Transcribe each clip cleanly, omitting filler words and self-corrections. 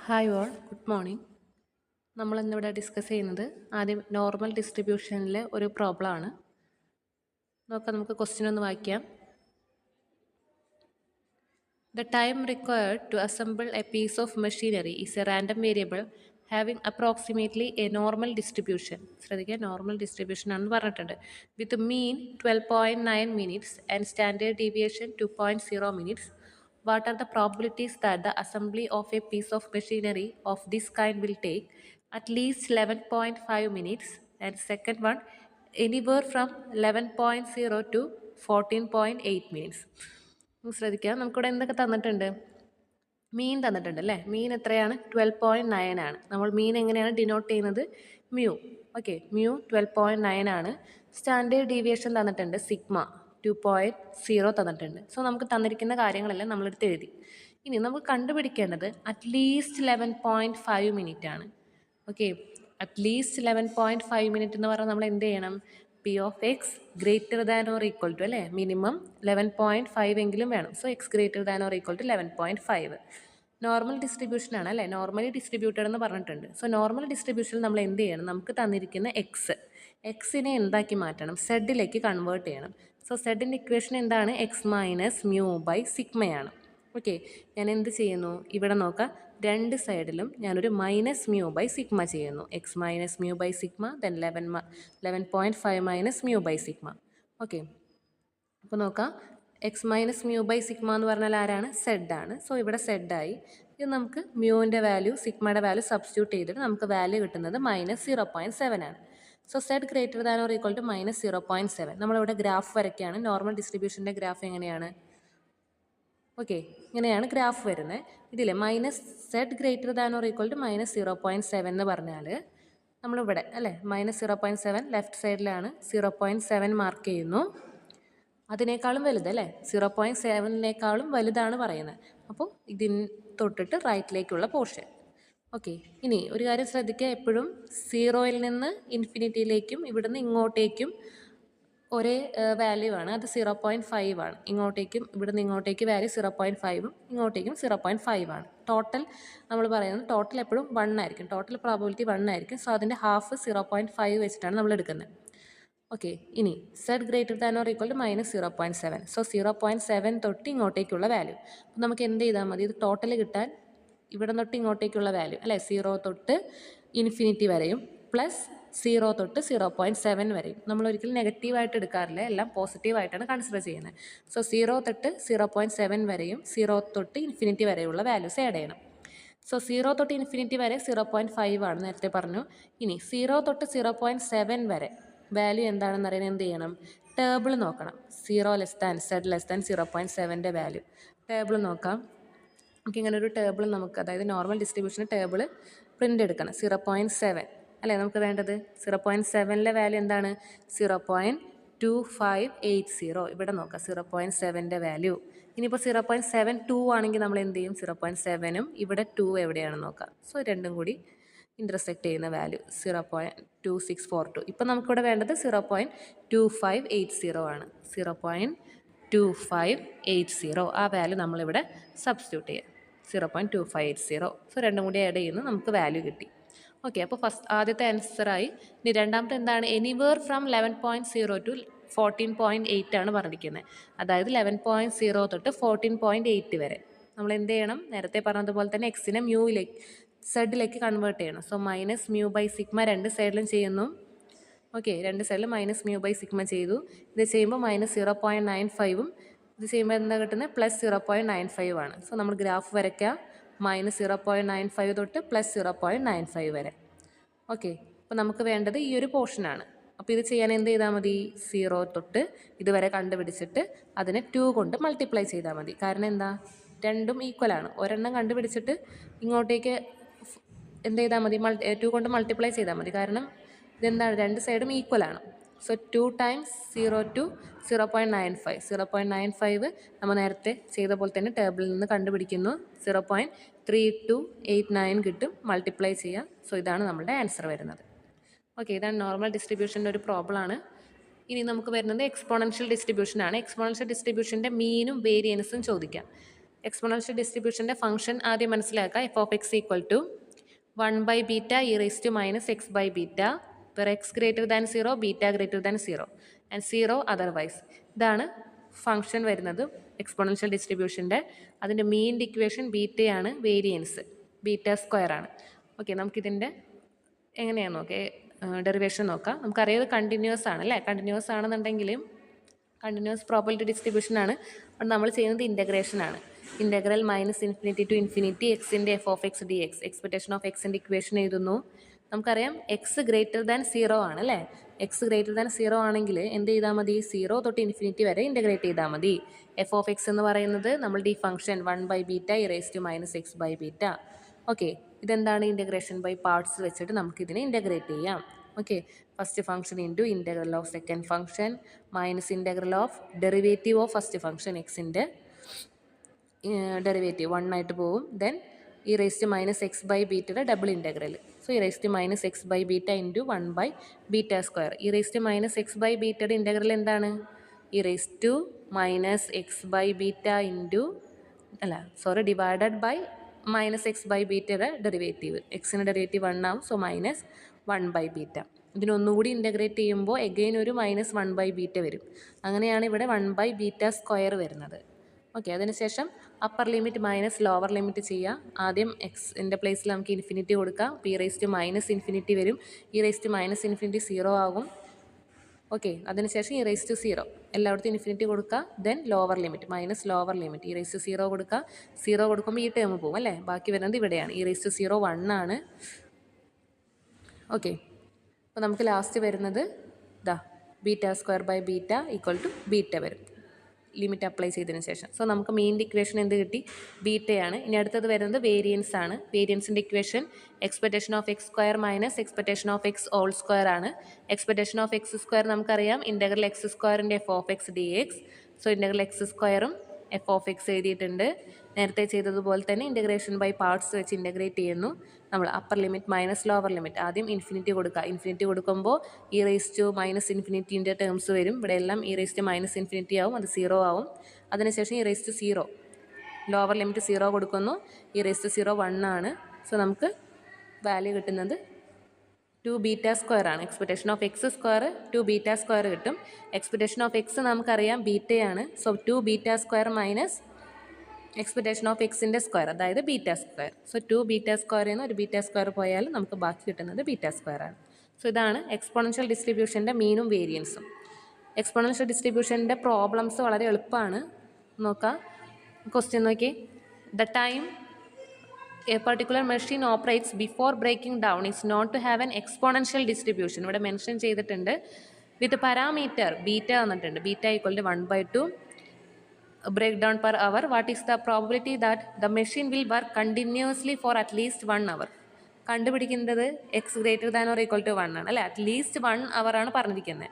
Hi all, good morning. നമ്മളിന്നിവിടെ discuss ചെയ്യുന്നത് ആദ്യം നോർമൽ ഡിസ്ട്രിബ്യൂഷനിലെ ഒരു പ്രോബ്ലമാണ്. നോക്കാം, നമുക്ക് ക്വസ്റ്റ്യൻ ഒന്ന് വായിക്കാം. The time required to assemble a piece of machinery is a random variable having approximately a normal distribution. ശ്രദ്ധിക്കുക, നോർമൽ ഡിസ്ട്രിബ്യൂഷൻ ആണെന്ന് പറഞ്ഞിട്ടുണ്ട്. വിത്ത് മീൻ 12.9 minutes and standard deviation 2.0 minutes. What are the probabilities that the assembly of a piece of machinery of this kind will take at least 11.5 minutes? And second one, anywhere from 11.0 to 14.8 minutes. ശ്രദ്ധിക്കാം, നമുക്കിവിടെ എന്തൊക്കെ തന്നിട്ടുണ്ട്? മീൻ തന്നിട്ടുണ്ട് അല്ലേ. മീൻ എത്രയാണ്? 12.9 ആണ്. നമ്മൾ മീൻ എങ്ങനെയാണ് ഡിനോട്ട് ചെയ്യുന്നത്? മ്യൂ. ഓക്കെ, മ്യൂ 12.9 ആണ്. സ്റ്റാൻഡേർഡ് ഡീവിയേഷൻ തന്നിട്ടുണ്ട് സിഗ്മ 2.0 തന്നിട്ടുണ്ട്. സോ നമുക്ക് തന്നിരിക്കുന്ന കാര്യങ്ങളെല്ലാം നമ്മളെടുത്ത് എഴുതി. ഇനി നമുക്ക് കണ്ടുപിടിക്കേണ്ടത് അറ്റ്ലീസ്റ്റ് 11.5 മിനിറ്റ് ആണ്. ഓക്കെ, അറ്റ്ലീസ്റ്റ് 11.5 മിനിറ്റ് എന്ന് പറഞ്ഞാൽ നമ്മൾ എന്ത് ചെയ്യണം? P of X greater than or equal to, അല്ലേ, മിനിമം 11.5 എങ്കിലും വേണം. So X greater than or equal to 11.5. Normal distribution ആണ് അല്ലേ, നോർമലി ഡിസ്ട്രിബ്യൂട്ടഡ് എന്ന് പറഞ്ഞിട്ടുണ്ട്. സോ നോർമൽ ഡിസ്ട്രിബ്യൂഷനിൽ നമ്മൾ എന്ത് ചെയ്യണം? നമുക്ക് തന്നിരിക്കുന്ന എക്സിനെ എന്താക്കി മാറ്റണം? സെഡിലേക്ക് കൺവേർട്ട് ചെയ്യണം. സോ സെഡിൻ്റെ ഇക്വേഷൻ എന്താണ്? എക്സ് മൈനസ് മ്യൂ ബൈ സിഗ്മയാണ്. ഓക്കെ, ഞാൻ എന്ത് ചെയ്യുന്നു? ഇവിടെ നോക്കാം, രണ്ട് സൈഡിലും ഞാനൊരു മൈനസ് മ്യൂ ബൈ സിഗ്മ ചെയ്യുന്നു. X minus mu by sigma, then 11.5 minus mu by sigma. Okay, അപ്പോൾ നോക്കാം, X minus mu by sigma എന്ന് പറഞ്ഞാൽ ആരാണ്? സെഡാണ്. സോ ഇവിടെ സെഡായി. ഇത് നമുക്ക് മ്യൂവിൻ്റെ വാല്യൂ സിഗ്മയുടെ വാല്യൂ സബ്സ്റ്റിറ്റ്യൂട്ട് ചെയ്തിട്ട് നമുക്ക് വാല്യൂ കിട്ടുന്നത് -0.7 ആണ്. So Z greater than or equal to -0.7. നമ്മളിവിടെ ഗ്രാഫ് വരയ്ക്കുകയാണ്. നോർമൽ ഡിസ്ട്രിബ്യൂഷൻ്റെ ഗ്രാഫ് എങ്ങനെയാണ്? ഓക്കെ, ഇങ്ങനെയാണ് ഗ്രാഫ് വരുന്നത്. ഇതിൽ Z greater than or equal to -0.7 എന്ന് പറഞ്ഞാൽ നമ്മളിവിടെ അല്ലേ -0.7 ലെഫ്റ്റ് സൈഡിലാണ് 0.7 മാർക്ക് ചെയ്യുന്നു. അതിനേക്കാളും വലുത് അല്ലേ, 0.7നേക്കാളും വലുതാണ് പറയുന്നത്. അപ്പോൾ ഇതിന് തൊട്ടിട്ട് റൈറ്റിലേക്കുള്ള പോർഷൻ. ഓക്കെ, ഇനി ഒരു കാര്യം ശ്രദ്ധിക്കുക, എപ്പോഴും 0യിൽ നിന്ന് ഇൻഫിനിറ്റിയിലേക്കും ഇവിടുന്ന് ഇങ്ങോട്ടേക്കും ഒരേ വാല്യൂ ആണ്. അത് 0.5 ആണ്. ഇങ്ങോട്ടേക്കും ഇവിടുന്ന് ഇങ്ങോട്ടേക്ക് വാല്യൂ 0.5ഉം ഇങ്ങോട്ടേക്കും 0.5 ആണ്. ടോട്ടൽ നമ്മൾ പറയുന്നത് ടോട്ടൽ എപ്പോഴും 1 ആയിരിക്കും. ടോട്ടൽ പ്രോബബിലിറ്റി 1 ആയിരിക്കും. സോ അതിൻ്റെ ഹാഫ് 0.5 വെച്ചിട്ടാണ് നമ്മൾ എടുക്കുന്നത്. ഓക്കെ, ഇനി Z greater than or equal to -0.7. So 0.7 തൊട്ട് ഇങ്ങോട്ടേക്കുള്ള വാല്യൂ. അപ്പോൾ നമുക്ക് എന്ത് ചെയ്താൽ മതി? ഇത് ടോട്ടൽ കിട്ടാൻ ഇവിടെ തൊട്ട് ഇങ്ങോട്ടേക്കുള്ള വാല്യൂ അല്ലേ, 0 തൊട്ട് ഇൻഫിനിറ്റി വരെയും പ്ലസ് 0 തൊട്ട് 0.7 വരെയും. നമ്മൾ ഒരിക്കലും നെഗറ്റീവായിട്ട് എടുക്കാറില്ല, എല്ലാം പോസിറ്റീവായിട്ടാണ് കൺസിഡർ ചെയ്യുന്നത്. സോ 0 തൊട്ട് 0.7 വരെയും 0 തൊട്ട് ഇൻഫിനിറ്റി വരെയുള്ള വാല്യൂസ് ആഡ് ചെയ്യണം. സോ 0 തൊട്ട് ഇൻഫിനിറ്റി വരെ 0.5 ആണ്, നേരത്തെ പറഞ്ഞു. ഇനി 0 തൊട്ട് 0.7 വരെ വാല്യൂ എന്താണെന്ന് അറിയാൻ എന്ത് ചെയ്യണം? ടേബിൾ നോക്കണം. 0 less than Z less than 0.7ൻ്റെ വാല്യൂ ടേബിൾ നോക്കാം. നമുക്ക് ഇങ്ങനെ ഒരു ടേബിൾ നമുക്ക്, അതായത് നോർമൽ ഡിസ്ട്രിബ്യൂഷൻ ടേബിൾ പ്രിൻ്റ് എടുക്കണം. 0.7 അല്ലേ നമുക്ക് വേണ്ടത്. 0.7ലെ വാല്യൂ എന്താണ്? 0.2580. ഇവിടെ നോക്കാം 0.7ൻ്റെ വാല്യൂ. ഇനിയിപ്പോൾ 0.72 ആണെങ്കിൽ നമ്മൾ എന്ത് ചെയ്യും? 0.7ഉം ഇവിടെ 2 എവിടെയാണെന്ന് നോക്കാം. സോ രണ്ടും കൂടി ഇൻ്റർസെക്റ്റ് ചെയ്യുന്ന വാല്യൂ 0.2642. ഇപ്പം നമുക്കിവിടെ വേണ്ടത് 0.2580 ആണ്. 0.2580 ആ വാല്യൂ നമ്മളിവിടെ സബ്സ്റ്റിറ്റ്യൂട്ട് ചെയ്യുക. 0.2580. സോ രണ്ടും കൂടി ആഡ് ചെയ്യുന്നു, നമുക്ക് വാല്യൂ കിട്ടി. ഓക്കെ, അപ്പോൾ ആദ്യത്തെ ആൻസറായി. ഇനി രണ്ടാമത്തെ എന്താണ്? എനിവേർ ഫ്രം 11.0 ടു 14.8 ആണ് പറഞ്ഞിരിക്കുന്നത്. അതായത് 11.0 തൊട്ട് 14.8 വരെ നമ്മൾ എന്ത് ചെയ്യണം? നേരത്തെ പറഞ്ഞതുപോലെ തന്നെ എക്സിനെ മ്യൂയിലേക്ക് സെഡിലേക്ക് കൺവേർട്ട് ചെയ്യണം. So minus mu by sigma രണ്ട് സൈഡിലും ചെയ്യുന്നു. ഓക്കെ, രണ്ട് സൈഡിലും മൈനസ് മ്യൂ ബൈ സിഗ്മ ചെയ്തു. ഇത് ചെയ്യുമ്പോൾ -0.95ഉം ഇത് ചെയ്യുമ്പോൾ എന്താ കിട്ടുന്നത്? +0.95 ആണ്. സോ നമ്മൾ ഗ്രാഫ് വരയ്ക്കാം. -0.95 തൊട്ട് +0.95 വരെ. ഓക്കെ, അപ്പോൾ നമുക്ക് വേണ്ടത് ഈ ഒരു പോർഷനാണ്. അപ്പോൾ ഇത് ചെയ്യാൻ എന്ത് ചെയ്താൽ മതി? 0 തൊട്ട് ഇതുവരെ കണ്ടുപിടിച്ചിട്ട് അതിനെ 2 കൊണ്ട് മൾട്ടിപ്ലൈ ചെയ്താൽ മതി. കാരണം എന്താ? രണ്ടും ഈക്വലാണ്. ഒരെണ്ണം കണ്ടുപിടിച്ചിട്ട് ഇങ്ങോട്ടേക്ക് എന്ത് ചെയ്താൽ മതി? 2 കൊണ്ട് മൾട്ടിപ്ലൈ ചെയ്താൽ മതി. കാരണം ഇതെന്താണ്? രണ്ട് സൈഡും ഈക്വലാണ്. So 2 times 0 to 0.95. 0.95 നമ്മൾ നേരത്തെ ചെയ്ത പോലെ തന്നെ ടേബിളിൽ നിന്ന് കണ്ടുപിടിക്കുന്നു. 0.3289 കിട്ടും. മൾട്ടിപ്ലൈ ചെയ്യാം. സോ ഇതാണ് നമ്മുടെ ആൻസർ വരുന്നത്. ഓക്കെ, ഇതാണ് നോർമൽ ഡിസ്ട്രിബ്യൂഷൻ്റെ ഒരു പ്രോബ്ലമാണ്. ഇനി നമുക്ക് വരുന്നത് എക്സ്പോണൻഷ്യൽ ഡിസ്ട്രിബ്യൂഷനാണ്. എക്സ്പോണൻഷ്യൽ ഡിസ്ട്രിബ്യൂഷൻ്റെ മീനും വേരിയൻസും ചോദിക്കാം. എക്സ്പോണൻഷ്യൽ ഡിസ്ട്രിബ്യൂഷൻ്റെ ഫംഗ്ഷൻ ആദ്യം മനസ്സിലാക്കുക. F of x equal to 1 beta E raise to minus X by beta per x greater than 0 beta greater than 0 and 0 otherwise. ഇതാണ് ഫംഗ്ഷൻ വരുന്നത് എക്സ്പോണൻഷ്യൽ ഡിസ്ട്രിബ്യൂഷൻ്റെ. അതിൻ്റെ മീൻ ഇക്വേഷൻ ബീറ്റയാണ്, വേരിയൻസ് ബീറ്റ സ്ക്വയർ ആണ്. Okay, നമുക്കിതിൻ്റെ എങ്ങനെയാണ് ഡെറിവേഷൻ നോക്കാം. നമുക്കറിയാം കണ്ടിന്യൂസ് ആണ് അല്ലേ. കണ്ടിന്യൂസ് ആണെന്നുണ്ടെങ്കിലും കണ്ടിന്യൂസ് പ്രോബബിലിറ്റി ഡിസ്ട്രിബ്യൂഷൻ ആണ്. അപ്പോൾ നമ്മൾ ചെയ്യുന്നത് ഇൻ്റഗ്രേഷൻ ആണ്. Integral minus infinity to infinity എക്സിൻ്റെ F of X D X. Expectation of എക്സിൻ്റെ ഇക്വേഷൻ എഴുതുന്നു. നമുക്കറിയാം എക്സ് ഗ്രേറ്റർ ദാൻ 0 ആണ് അല്ലേ. എക്സ് ഗ്രേറ്റർ ദാൻ 0 ആണെങ്കിൽ എന്ത് ചെയ്താൽ മതി, 0 തൊട്ട് ഇൻഫിനിറ്റി വരെ ഇൻ്റഗ്രേറ്റ് ചെയ്താൽ മതി. എഫ് ഓഫ് എക്സ് എന്ന് പറയുന്നത് നമ്മളുടെ ഈ function 1 beta E raise to minus X by beta. Okay, ഇതെന്താണ്, ഇൻ്റഗ്രേഷൻ ബൈ പാർട്സ് വെച്ചിട്ട് നമുക്കിതിനെ ഇൻ്റഗ്രേറ്റ് ചെയ്യാം. Okay, first function into integral of second function minus integral of derivative of first function എക്സിൻ്റെ derivative 1 ആയിട്ട് പോവും. Then E raise to minus X by ബീറ്റയുടെ double integral. So E raise to minus X by beta into 1 beta square. E raise to minus X by ബീറ്റയുടെ integral എന്താണ്, E raise to minus X by beta into divided by minus X by ബീറ്റയുടെ derivative. എക്സിൻ്റെ derivative 1 ആവും. So minus 1 beta. ഇതിനൊന്നുകൂടി integrate ചെയ്യുമ്പോൾ again ഒരു minus 1 beta വരും. അങ്ങനെയാണ് ഇവിടെ 1 ബീറ്റ സ്ക്വയർ വരുന്നത്. ഓക്കെ, അതിനുശേഷം upper limit minus lower limit ചെയ്യുക. ആദ്യം എക്സിൻ്റെ പ്ലേസിൽ നമുക്ക് ഇൻഫിനിറ്റി കൊടുക്കാം. P raise to minus infinity വരും. E raise to minus infinity 0 ആകും. ഓക്കെ, അതിനുശേഷം ഇ റേസ് ടു 0 എല്ലായിടത്തും ഇൻഫിനിറ്റി കൊടുക്കുക. Then lower limit minus lower limit e raise to 0 കൊടുക്കുക. 0 കൊടുക്കുമ്പോൾ ഈ ടേം പോകും അല്ലേ. ബാക്കി വരുന്നത് ഇവിടെയാണ്. ഇ റേസ് ടു 0 1 ആണ്. ഓക്കെ, അപ്പോൾ നമുക്ക് ലാസ്റ്റ് വരുന്നത് beta square by beta equal to beta വരും, ലിമിറ്റ് അപ്ലൈ ചെയ്തതിന് ശേഷം. സോ നമുക്ക് മെയിൻ ഇക്വേഷൻ എന്ത് കിട്ടി, ബീറ്റയാണ്. ഇനി അടുത്തത് വരുന്നത് വേരിയൻസ് ആണ്. വേരിയൻസിൻ്റെ equation expectation of X square minus expectation of X whole square ആണ്. എക്സ്പെക്ടേഷൻ ഓഫ് എക്സ് സ്ക്വയർ നമുക്കറിയാം ഇൻ്റഗ്രൽ എക്സ് സ്ക്വയറിൻ്റെ F of X D X. So integral X സ്ക്വയറും എഫ് ഓഫ് എക്സ് എഴുതിയിട്ടുണ്ട്. നേരത്തെ ചെയ്തതുപോലെ തന്നെ ഇൻ്റഗ്രേഷൻ ബൈ പാർട്സ് വെച്ച് integrate ചെയ്യുന്നു. നമ്മൾ upper limit minus lower limit ആദ്യം ഇൻഫിനിറ്റി കൊടുക്കുക. ഇൻഫിനിറ്റി കൊടുക്കുമ്പോൾ ഇ റേസ് ടു മൈനസ് ഇൻഫിനിറ്റിൻ്റെ ടേംസ് വരും. ഇവിടെ എല്ലാം E raise to minus infinity ആവും, അത് 0 ആവും. അതിനുശേഷം e raise to 0 lower limit 0 കൊടുക്കുന്നു. ഇ റേസ് ടു 0 1 ആണ്. സോ നമുക്ക് വാല്യൂ കിട്ടുന്നത് 2 ബീറ്റ സ്ക്വയർ ആണ്. Expectation of X square 2 beta square കിട്ടും. എക്സ്പെക്ടേഷൻ ഓഫ് എക്സ് നമുക്കറിയാം ബീറ്റയാണ്. So 2 beta square minus expectation of എക്സിൻ്റെ സ്ക്വയർ, അതായത് ബീറ്റ സ്ക്വയർ. സോ 2 ബീറ്റ സ്ക്വയറിൽ നിന്ന് ഒരു ബീറ്റ സ്ക്വയർ പോയാൽ നമുക്ക് ബാക്കി കിട്ടുന്നത് ബീറ്റ സ്ക്വയർ ആണ്. സോ ഇതാണ് എക്സ്പോണൻഷ്യൽ ഡിസ്ട്രിബ്യൂഷൻ്റെ മീനും വേരിയൻസും. എക്സ്പോണൻഷ്യൽ ഡിസ്ട്രിബ്യൂഷൻ്റെ പ്രോബ്ലംസ് വളരെ എളുപ്പമാണ്. നോക്കാം, ക്വസ്റ്റ്യൻ നോക്കി. The time a particular machine operates before breaking down is not to have an exponential distribution. ഇവിടെ മെൻഷൻ ചെയ്തിട്ടുണ്ട്. വിത്ത് പാരാമീറ്റർ ബീറ്റ തന്നിട്ടുണ്ട്. Beta equal to 1/2 breakdown per hour. What is the probability that the machine will work continuously for at least 1 hour? കണ്ടുപിടിക്കുന്നത് x greater than or equal to 1 ആണ് അല്ലേ. At least 1 hour ആണ് പറഞ്ഞിരിക്കുന്നത്.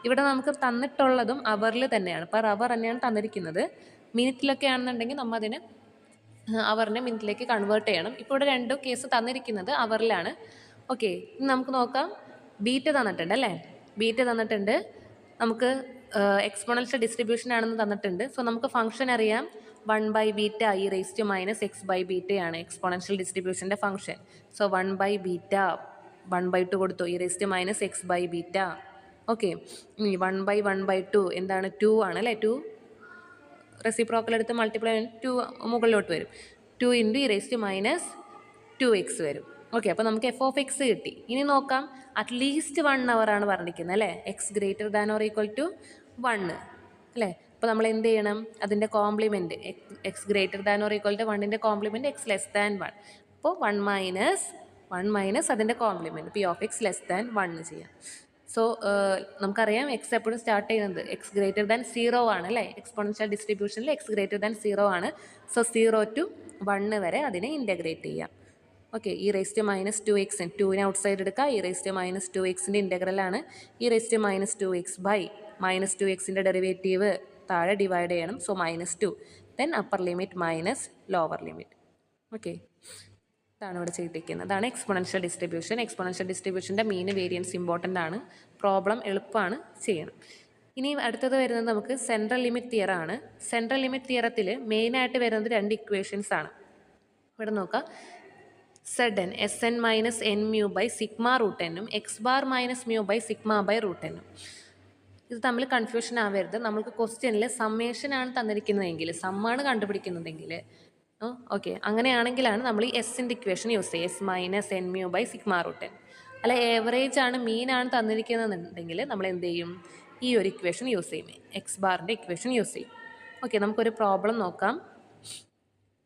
ഇവിടെ നമുക്ക് തന്നിട്ടുള്ളതും അവറിൽ തന്നെയാണ്, per hour തന്നെയാണ് തന്നിരിക്കുന്നത്. മിനിറ്റിലൊക്കെ ആണെന്നുണ്ടെങ്കിൽ നമ്മൾ അതിനെ അവറിനെ മിനിറ്റിലേക്ക് കൺവേർട്ട് ചെയ്യണം. ഇപ്പോൾ ഇവിടെ 2 കേസ് തന്നിരിക്കുന്നത് അവറിലാണ്. ഓക്കെ, ഇനി നമുക്ക് നോക്കാം. ബീറ്റ തന്നിട്ടുണ്ട് അല്ലേ. ബീറ്റ തന്നിട്ടുണ്ട്. നമുക്ക് എക്സ്പോണൻഷ്യൽ ഡിസ്ട്രിബ്യൂഷൻ ആണെന്ന് തന്നിട്ടുണ്ട്. സോ നമുക്ക് ഫംഗ്ഷൻ അറിയാം 1 beta E raise to minus X by ബീറ്റയാണ് എക്സ്പോണൻഷ്യൽ ഡിസ്ട്രിബ്യൂഷൻ്റെ ഫംഗ്ഷൻ. സോ 1 ബീറ്റ 1/2 കൊടുത്തു, E raise to minus X by beta. Okay, ഇനി 1/2 എന്താണ്, 2 ആണ് അല്ലേ. 2 റെസിപ്രോക്കൽ എടുത്ത് മൾട്ടിപ്ലൈ 2 മുകളിലോട്ട് വരും. 2 into e raise to minus 2x വരും. ഓക്കെ, അപ്പോൾ നമുക്ക് എഫ് ഓഫ് എക്സ് കിട്ടി. ഇനി നോക്കാം, അറ്റ്ലീസ്റ്റ് 1 hour ആണ് പറഞ്ഞിരിക്കുന്നത് അല്ലേ. X greater than or equal to 1 അല്ലേ. അപ്പോൾ നമ്മൾ എന്ത് ചെയ്യണം, അതിൻ്റെ complement x greater than or equal to 1ൻ്റെ കോംപ്ലിമെൻറ്റ് എക്സ് ലെസ് ദാൻ 1. അപ്പോൾ 1 മൈനസ് അതിൻ്റെ complement P of x less than 1 ചെയ്യാം. സോ നമുക്കറിയാം എക്സ് എപ്പോഴും സ്റ്റാർട്ട് ചെയ്യുന്നത് എക്സ് ഗ്രേറ്റർ ദാൻ 0 ആണ് അല്ലേ. എക്സ്പോണൻഷ്യൽ ഡിസ്ട്രിബ്യൂഷനിൽ എക്സ് ഗ്രേറ്റർ ദാൻ 0 ആണ്. സോ 0 to 1 വരെ അതിനെ ഇൻ്റഗ്രേറ്റ് ചെയ്യാം. Okay, e raise to minus 2x 2നെ ഔട്ട് സൈഡ് എടുക്കുക. ഇ റേസ് ടു മൈനസ് 2xൻ്റെ ഇൻ്റഗ്രലാണ്. E raise to minus 2x by minus 2xൻ്റെ ഡെറിവേറ്റീവ് താഴെ ഡിവൈഡ് ചെയ്യണം. So -2 then upper limit minus lower limit. Okay, ഇതാണ് ഇവിടെ ചെയ്തിരിക്കുന്നത്. അതാണ് എക്സ്പോണൻഷ്യൽ ഡിസ്ട്രിബ്യൂഷൻ. എക്സ്പോണൻഷ്യൽ ഡിസ്ട്രിബ്യൂഷൻ്റെ മീൻ വേരിയൻസ് ഇമ്പോർട്ടൻ്റ് ആണ്. പ്രോബ്ലം എളുപ്പമാണ് ചെയ്യണം. ഇനി അടുത്തത് വരുന്നത് നമുക്ക് സെൻട്രൽ ലിമിറ്റ് തിയറം ആണ്. സെൻട്രൽ ലിമിറ്റ് തിയറത്തിൽ മെയിനായിട്ട് വരുന്നത് 2 ഇക്വേഷൻസ് ആണ്. ഇവിടെ നോക്കാം, Zn Sn minus n mu by sigma root എന്നും x bar minus mu by sigma by root എന്നും. ഇത് തമ്മിൽ കൺഫ്യൂഷൻ ആവരുത്. നമുക്ക് ക്വസ്റ്റ്യനിൽ സമ്മേഷൻ ആണ് തന്നിരിക്കുന്നതെങ്കിൽ, സമ്മാണ് കണ്ടുപിടിക്കുന്നതെങ്കിൽ ഓക്കെ, അങ്ങനെയാണെങ്കിലാണ് നമ്മൾ ഈ എസിൻ്റെ ഇക്വേഷൻ യൂസ് ചെയ്യുക, s minus n mu by sigma root n. അല്ല ഏവറേജ് ആണ്, മീൻ ആണ് തന്നിരിക്കുന്നതെന്നുണ്ടെങ്കിൽ നമ്മൾ എന്ത് ചെയ്യും, ഈ ഒരു ഇക്വേഷൻ യൂസ് ചെയ്യും, എക്സ് ബാറിൻ്റെ ഇക്വേഷൻ യൂസ് ചെയ്യും. ഓക്കെ, നമുക്കൊരു പ്രോബ്ലം നോക്കാം.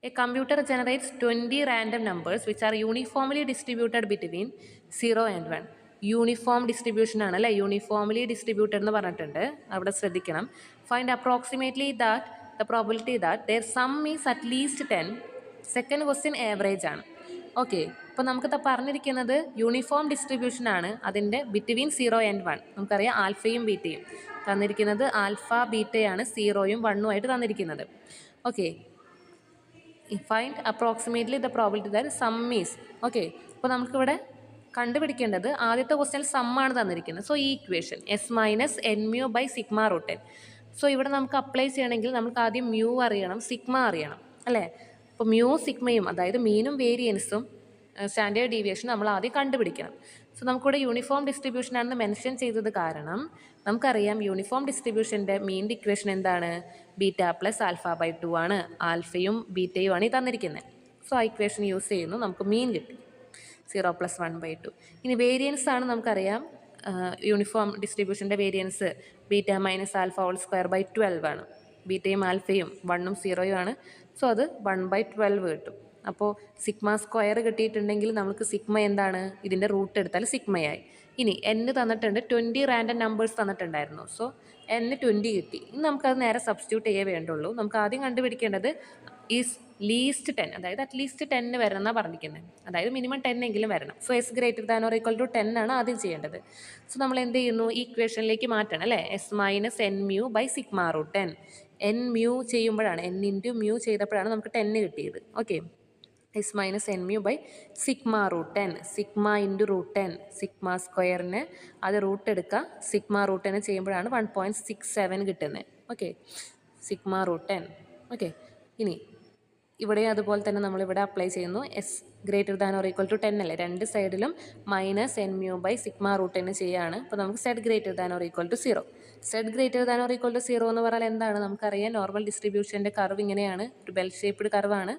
A computer generates 20 random numbers which are uniformly distributed between 0 and 1. Uniform distribution ആണ് അല്ലേ, യൂണിഫോംലി ഡിസ്ട്രിബ്യൂട്ടഡ് എന്ന് പറഞ്ഞിട്ടുണ്ട്, അവിടെ ശ്രദ്ധിക്കണം. Find approximately that the probability that there some is at least 10. Second question average ആണ്. ഓക്കെ, അപ്പോൾ നമുക്ക് പറഞ്ഞിരിക്കുന്നത് യൂണിഫോം ഡിസ്ട്രിബ്യൂഷൻ ആണ്, അതിൻ്റെ ബിറ്റ്വീൻ 0 ആൻഡ് 1. നമുക്കറിയാം ആൽഫയും ബീറ്റയും തന്നിരിക്കുന്നത്, ആൽഫ ബീറ്റയാണ് 0യും 1ഉം ആയിട്ട് തന്നിരിക്കുന്നത്. Okay, find approximately the probability that sum is. Okay, അപ്പോൾ നമുക്കിവിടെ കണ്ടുപിടിക്കേണ്ടത്, ആദ്യത്തെ ക്വസ്റ്റ്യൻ സമ്മാണ് തന്നിരിക്കുന്നത്. സോ ഈ equation s minus n mu by sigma root n. So ഇവിടെ നമുക്ക് അപ്ലൈ ചെയ്യണമെങ്കിൽ നമുക്ക് ആദ്യം മ്യൂ അറിയണം, സിഗ്മ അറിയണം അല്ലേ. അപ്പോൾ മ്യൂ സിഗ്മയും, അതായത് മീനും വേരിയൻസും സ്റ്റാൻഡേർഡ് ഡീവിയേഷൻ നമ്മൾ ആദ്യം കണ്ടുപിടിക്കണം. സോ നമുക്കിവിടെ യൂണിഫോം ഡിസ്ട്രിബ്യൂഷൻ ആണെന്ന് മെൻഷൻ ചെയ്തത് കാരണം നമുക്കറിയാം യൂണിഫോം ഡിസ്ട്രിബ്യൂഷൻ്റെ മീൻ്റെ ഇക്വേഷൻ എന്താണ്, ബീറ്റ പ്ലസ് ആൽഫ ബൈ 2 ആണ്. ആൽഫയും ബീറ്റയും ആണ് ഈ തന്നിരിക്കുന്നത്. സോ ആ ഇക്വേഷൻ യൂസ് ചെയ്യുന്നു, നമുക്ക് മീൻ കിട്ടി 0 + 1/2. ഇനി വേരിയൻസ് ആണ്, നമുക്കറിയാം യൂണിഫോം ഡിസ്ട്രിബ്യൂഷൻ്റെ variance beta minus alpha whole square by 12 ആണ്. ബീറ്റയും ആൽഫയും 1ഉം 0യും ആണ്. സോ അത് 1/12 കിട്ടും. അപ്പോൾ സിഗ്മ സ്ക്വയർ കിട്ടിയിട്ടുണ്ടെങ്കിൽ നമുക്ക് സിഗ്മ എന്താണ്, ഇതിൻ്റെ റൂട്ട് എടുത്താൽ സിഗ്മയായി. ഇനി n തന്നിട്ടുണ്ട്, 20 റാൻഡം നമ്പേഴ്സ് തന്നിട്ടുണ്ടായിരുന്നു. സോ n 20 കിട്ടി. ഇനി നമുക്കത് നേരെ സബ്സ്റ്റിറ്റ്യൂട്ട് ചെയ്യേ വേണ്ടുള്ളൂ. നമുക്ക് ആദ്യം കണ്ടുപിടിക്കേണ്ടത് ഈസ് ലീസ്റ്റ് 10, അതായത് അറ്റ്ലീസ്റ്റ് 10 വരണം എന്നാണ് പറഞ്ഞിരിക്കുന്നത്, അതായത് മിനിമം 10 എങ്കിലും വരണം. So s greater than or equal to 10 ആണ് ആദ്യം ചെയ്യേണ്ടത്. സോ നമ്മൾ എന്ത് ചെയ്യുന്നു, ഈ ഇക്വേഷനിലേക്ക് മാറ്റണം അല്ലേ, s minus n mu by sigma root n. N mu ചെയ്യുമ്പോഴാണ്, n ഇൻറ്റു മ്യൂ ചെയ്തപ്പോഴാണ് നമുക്ക് 10 കിട്ടിയത്. Okay, s minus n mu by sigma root n. Sigma into root n, sigma സ്ക്വയറിന് അത് റൂട്ട് എടുക്കുക, സിഗ്മ റൂട്ട് എൻ ചെയ്യുമ്പോഴാണ് 1.67 കിട്ടുന്നത്. Okay, sigma root n. Okay, ഇനി ഇവിടെ അതുപോലെ തന്നെ നമ്മളിവിടെ അപ്ലൈ ചെയ്യുന്നു, s greater than or equal to 10 അല്ലേ, രണ്ട് സൈഡിലും minus n mu by sigma root n ചെയ്യുകയാണ്. അപ്പോൾ നമുക്ക് z greater than or equal to 0. Z greater than or equal to 0 എന്ന് പറഞ്ഞാൽ എന്താണ്, നമുക്കറിയാം നോർമൽ ഡിസ്ട്രിബ്യൂഷൻ്റെ കർവ് ഇങ്ങനെയാണ്, ഒരു ബെൽ ഷേപ്പ്ഡ് കർവാണ്.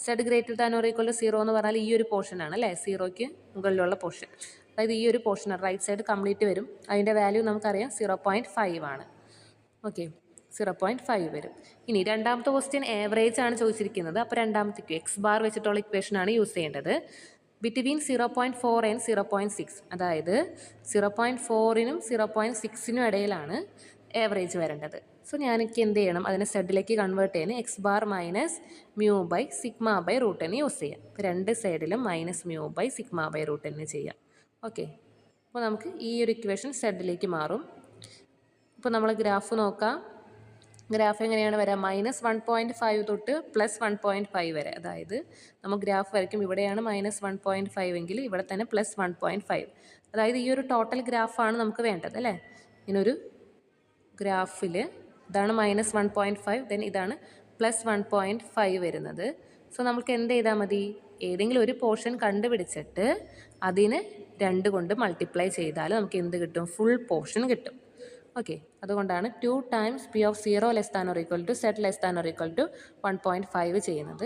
Zed greater than or equal to 0 എന്ന് പറഞ്ഞാൽ ഈ ഒരു പോർഷനാണ് അല്ലേ, 0ക്ക് മുകളിലുള്ള പോർഷൻ, അതായത് ഈ ഒരു പോർഷൻ റൈറ്റ് സൈഡ് കംപ്ലീറ്റ് വരും. അതിൻ്റെ വാല്യൂ നമുക്കറിയാം 0.5 ആണ്. ഓക്കെ, 0.5 വരും. ഇനി രണ്ടാമത്തെ ക്വസ്റ്റ്യൻ ആവറേജ് ആണ് ചോദിച്ചിരിക്കുന്നത്. അപ്പോൾ രണ്ടാമത്തേക്ക് എക്സ് ബാർ വെച്ചിട്ടുള്ള ഇക്വേഷനാണ് യൂസ് ചെയ്യേണ്ടത്. ബിറ്റ്വീൻ 0.4 ആൻഡ് 0.6, അതായത് 0.4നും 0.6നും ഇടയിലാണ് ആവറേജ് വരേണ്ടത്. സോ ഞാനെനിക്ക് എന്ത് ചെയ്യണം, അതിനെ സെഡിലേക്ക് കൺവേർട്ട് ചെയ്യാൻ x bar minus mu by sigma by root എന്ന് യൂസ് ചെയ്യാം. രണ്ട് സൈഡിലും minus mu by sigma by root എന്ന് ചെയ്യാം. ഓക്കെ, അപ്പോൾ നമുക്ക് ഈ ഒരു ഇക്വേഷൻ സെഡിലേക്ക് മാറും. ഇപ്പോൾ നമ്മൾ ഗ്രാഫ് നോക്കാം. ഗ്രാഫ് എങ്ങനെയാണ് വരിക, -1.5 തൊട്ട് +1.5 വരെ, അതായത് നമ്മൾ ഗ്രാഫ് വരയ്ക്കും, ഇവിടെയാണ് -1.5 എങ്കിൽ ഇവിടെ തന്നെ +1.5, അതായത് ഈ ഒരു ടോട്ടൽ ഗ്രാഫാണ് നമുക്ക് വേണ്ടത് അല്ലേ. ഇങ്ങനൊരു ഗ്രാഫിൽ ഇതാണ് -1.5, ദെൻ ഇതാണ് +1.5 വരുന്നത്. സോ നമുക്ക് എന്ത് ചെയ്താൽ മതി, ഏതെങ്കിലും ഒരു പോർഷൻ കണ്ടുപിടിച്ചിട്ട് അതിനെ 2 കൊണ്ട് മൾട്ടിപ്ലൈ ചെയ്താൽ നമുക്ക് എന്ത് കിട്ടും, ഫുൾ പോർഷൻ കിട്ടും. ഓക്കെ, അതുകൊണ്ടാണ് 2 times p of 0 less than or equal to z less than or equal to 1.5 ചെയ്യുന്നത്.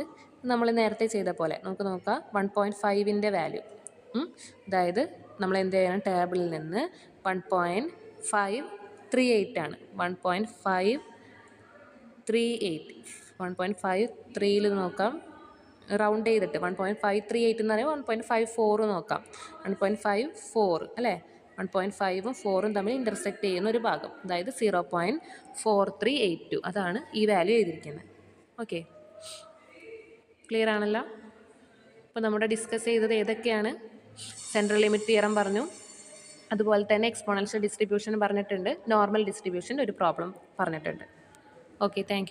നമ്മൾ നേരത്തെ ചെയ്ത പോലെ നമുക്ക് നോക്കാം 1.5ൻ്റെ വാല്യൂ, അതായത് നമ്മൾ എന്ത് ചെയ്യണം, ടേബിളിൽ നിന്ന് 1.538 ആണ്, 1.538 നോക്കാം, റൗണ്ട് ചെയ്തിട്ട് 1.538 എന്ന് പറയുമ്പോൾ 1.54 നോക്കാം, 1.54 അല്ലേ, 1.5ഉം 4ഉം തമ്മിൽ ഇൻ്റർസെക്റ്റ് ചെയ്യുന്ന ഒരു ഭാഗം, അതായത് 0.4382, അതാണ് ഈ വാല്യൂ എഴുതിയിരിക്കുന്നത്. ഓക്കെ, ക്ലിയർ ആണല്ലോ. അപ്പോൾ നമ്മുടെ ഡിസ്കസ് ചെയ്തത് ഏതൊക്കെയാണ്, സെൻട്രൽ ലിമിറ്റ് തിയറം പറഞ്ഞു, അതുപോലെ തന്നെ എക്സ്പോണൻഷ്യൽ ഡിസ്ട്രിബ്യൂഷൻ പറഞ്ഞിട്ടുണ്ട്, നോർമൽ ഡിസ്ട്രിബ്യൂഷൻ ഒരു പ്രോബ്ലം പറഞ്ഞിട്ടുണ്ട്. Okay, thank you.